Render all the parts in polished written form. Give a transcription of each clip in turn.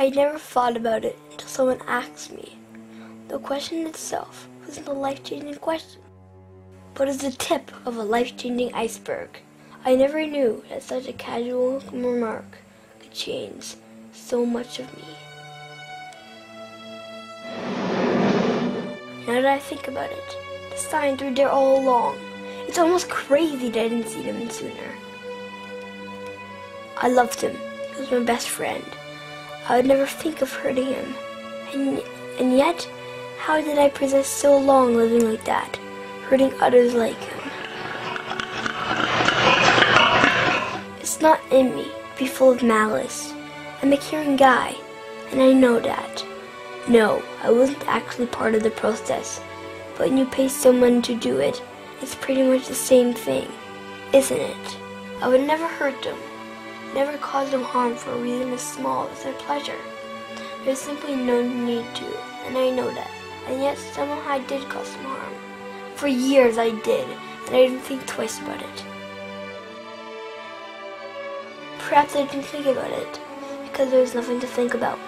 I never thought about it until someone asked me. The question itself wasn't a life-changing question, but is the tip of a life-changing iceberg. I never knew that such a casual remark could change so much of me. Now that I think about it, the signs were there all along. It's almost crazy that I didn't see them sooner. I loved him. He was my best friend. I would never think of hurting him. And yet, how did I possess so long living like that, hurting others like him? It's not in me to be full of malice. I'm a caring guy, and I know that. No, I wasn't actually part of the process, but when you pay someone to do it, it's pretty much the same thing, isn't it? I would never hurt them, never cause them harm for a reason as small as their pleasure. There's simply no need to, and I know that, and yet somehow I did cause them harm. For years I did, and I didn't think twice about it. Perhaps I didn't think about it, because there was nothing to think about.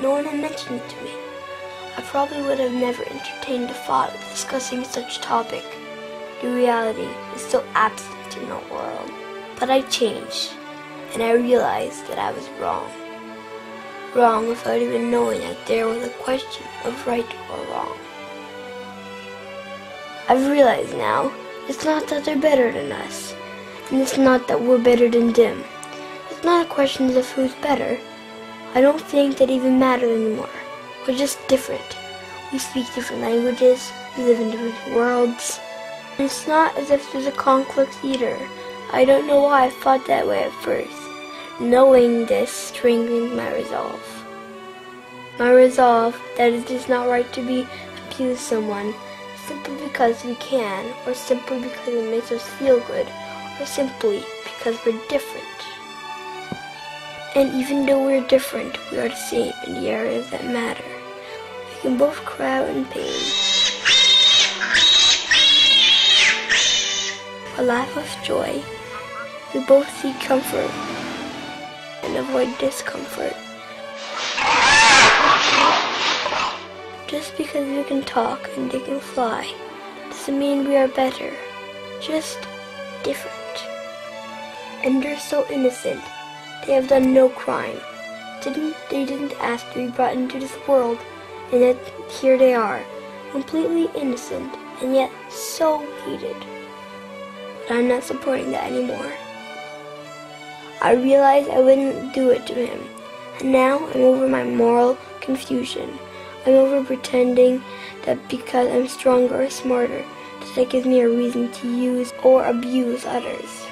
No one had mentioned it to me. I probably would have never entertained the thought of discussing such a topic. The reality is so absent in our world. But I changed, and I realized that I was wrong. Wrong without even knowing that there was a question of right or wrong. I've realized now, it's not that they're better than us, and it's not that we're better than them. It's not a question of who's better. I don't think that even matters anymore. We're just different. We speak different languages, we live in different worlds. And it's not as if there's a conflict either. I don't know why I thought that way at first. Knowing this strengthened my resolve. My resolve that it is not right to abuse someone simply because we can, or simply because it makes us feel good, or simply because we're different. And even though we're different, we are the same in the areas that matter. We can both cry out in pain, or laugh with joy. We both seek comfort and avoid discomfort. Just because we can talk and they can fly doesn't mean we are better, just different. And they're so innocent. They have done no crime. They didn't ask to be brought into this world, and yet here they are, completely innocent, and yet so hated. But I'm not supporting that anymore. I realized I wouldn't do it to him, and now I'm over my moral confusion. I'm over pretending that because I'm stronger or smarter, that gives me a reason to use or abuse others.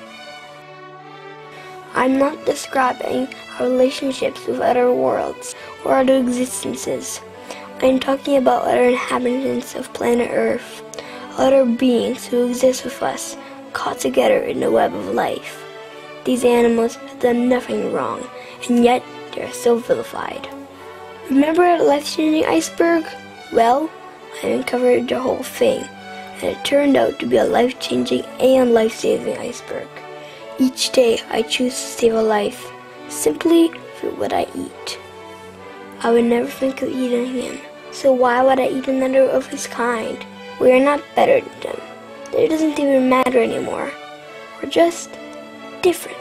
I'm not describing our relationships with other worlds or other existences. I'm talking about other inhabitants of planet Earth, other beings who exist with us, caught together in the web of life. These animals have done nothing wrong, and yet they are so vilified. Remember that life-changing iceberg? Well, I uncovered the whole thing, and it turned out to be a life-changing and life-saving iceberg. Each day I choose to save a life, simply through what I eat. I would never think of eating him, so why would I eat another of his kind? We are not better than them. It doesn't even matter anymore. We're just different.